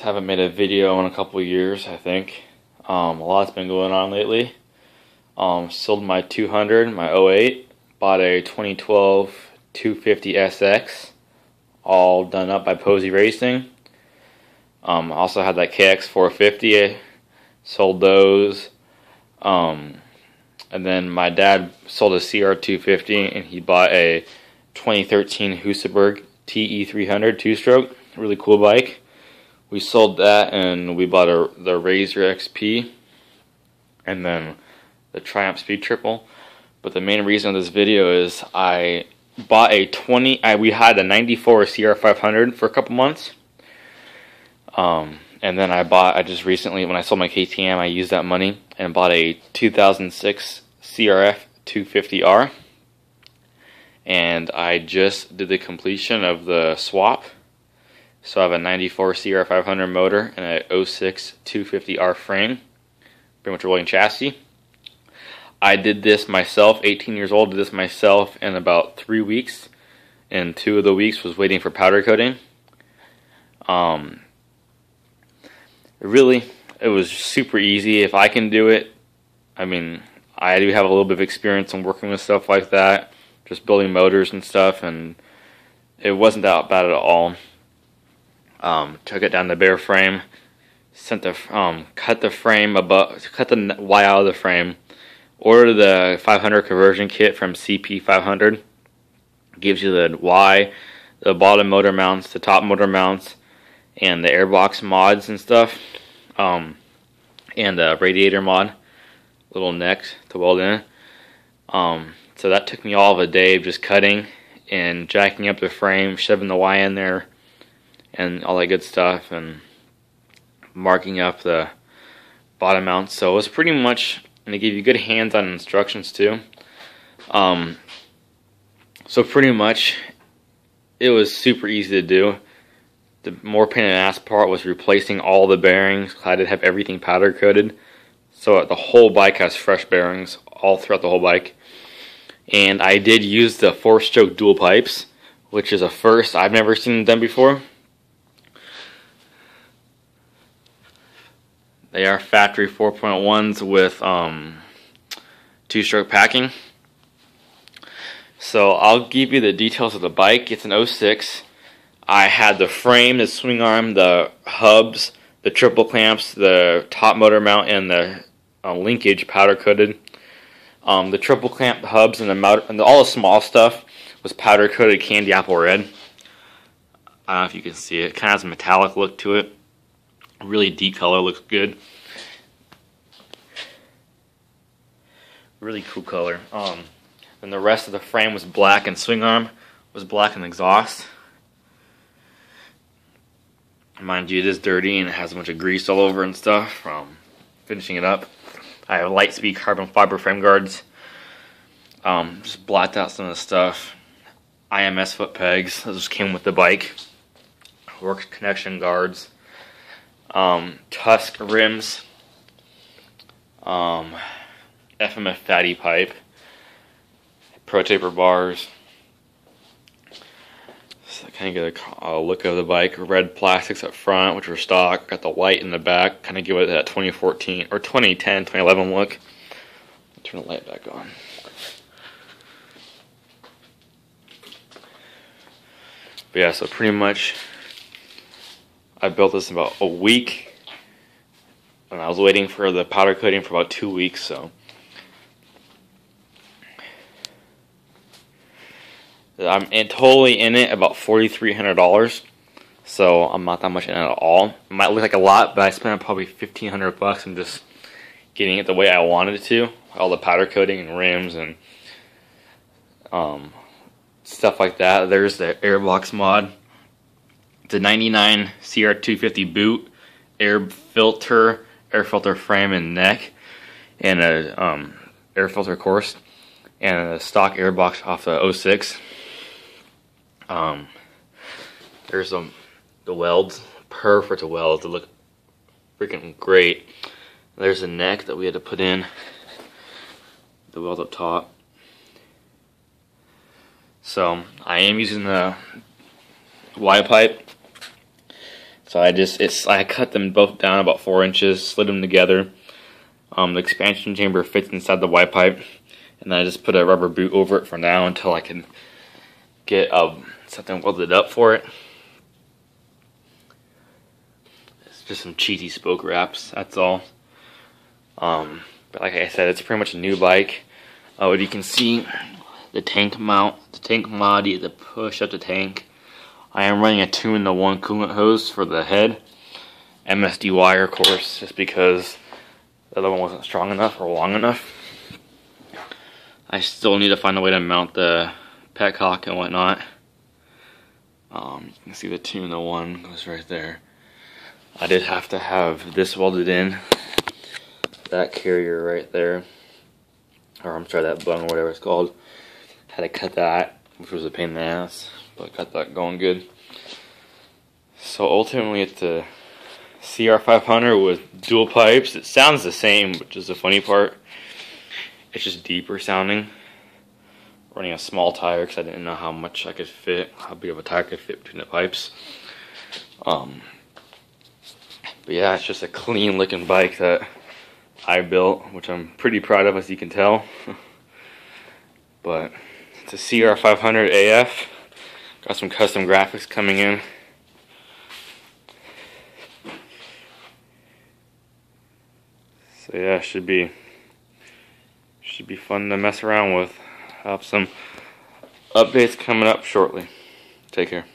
Haven't made a video in a couple years, I think. A lot's been going on lately. Sold my 200, my '08. Bought a 2012 250SX, all done up by Posey Racing. Also had that Cr500af. Sold those. And then my dad sold a Cr250, and he bought a 2013 Husaberg Te300 two-stroke. Really cool bike. We sold that, and we bought the Razor XP, and then the Triumph Speed Triple. But the main reason of this video is I bought we had a 94 Cr500 for a couple months. And then I just recently, when I sold my KTM, I used that money and bought a 2006 CRF 250R. And I just did the completion of the swap. So I have a 94 Cr500 motor and a 06 250R frame. Pretty much a rolling chassis. I did this myself, 18 years old, did this myself in about 3 weeks. And 2 of the weeks was waiting for powder coating. It was super easy. If I can do it, I mean, I do have a little bit of experience in working with stuff like that, just building motors and stuff, and it wasn't that bad at all. Took it down the bare frame, cut the Y out of the frame, ordered the 500 conversion kit from Cp500. Gives you the Y, the bottom motor mounts, the top motor mounts, and the airbox mods and stuff, and the radiator mod, little neck to weld in. So that took me all of a day of just cutting and jacking up the frame, shoving the Y in there, and all that good stuff, and marking up the bottom mounts. So it was pretty much, and they gave you good hands-on instructions too. So pretty much, it was super easy to do. The more pain in the ass part was replacing all the bearings. I did have everything powder coated, so the whole bike has fresh bearings all throughout the whole bike. And I did use the 4-stroke dual pipes, which is a first. I've never seen them done before. They are factory 4.1s with 2-stroke packing. So I'll give you the details of the bike. It's an 06. I had the frame, the swing arm, the hubs, the triple clamps, the top motor mount, and the linkage powder coated. The triple clamp, the hubs, and the motor, and all the small stuff was powder coated candy apple red. I don't know if you can see it. It kind of has a metallic look to it. Really deep color, looks good. Really cool color. And the rest of the frame was black, and swing arm was black, and exhaust. Mind you, it is dirty and it has a bunch of grease all over and stuff from finishing it up. I have Lightspeed carbon fiber frame guards. Just blacked out some of the stuff. IMS foot pegs. Those just came with the bike. Works connection guards. Tusk rims. FMF fatty pipe. Pro taper bars. So I kind of get a look of the bike. Red plastics up front, which are stock. Got the white in the back. Kind of give it that 2014 or 2010, 2011 look. Turn the light back on. But yeah, so pretty much I built this in about a week, and I was waiting for the powder coating for about 2 weeks. So I'm totally in it about $4,300, so I'm not that much in it at all. It might look like a lot, but I spent probably $1,500 on just getting it the way I wanted it to. All the powder coating and rims and stuff like that. There's the airbox mod. It's a 99 Cr250 boot, air filter frame and neck, and a air filter course, and a stock airbox off the 06. There's the welds, perfect welds. They look freaking great. There's the neck that we had to put in, the weld up top. So I am using the Y pipe. So I cut them both down about 4 inches, slid them together. The expansion chamber fits inside the Y pipe, and then I just put a rubber boot over it for now until I can get something welded up for it. It's just some cheesy spoke wraps, that's all. But like I said, it's pretty much a new bike. What you can see, the tank mount, the tank mod, you have to push up the tank. I am running a 2-in-1 coolant hose for the head. MSD wire, of course, just because the other one wasn't strong enough or long enough. I still need to find a way to mount the petcock and whatnot. You can see the 2-in-1 goes right there. I did have to have this welded in. That carrier right there. Or I'm sorry, that bung or whatever it's called. Had to cut that, which was a pain in the ass. But got that going good. So ultimately it's a Cr500 with dual pipes. It sounds the same, which is the funny part. It's just deeper sounding. Running a small tire because I didn't know how much I could fit, how big of a tire could fit between the pipes. But yeah, it's just a clean looking bike that I built, which I'm pretty proud of, as you can tell. But it's a Cr500af. Got some custom graphics coming in. So yeah, should be fun to mess around with. Have some updates coming up shortly. Take care.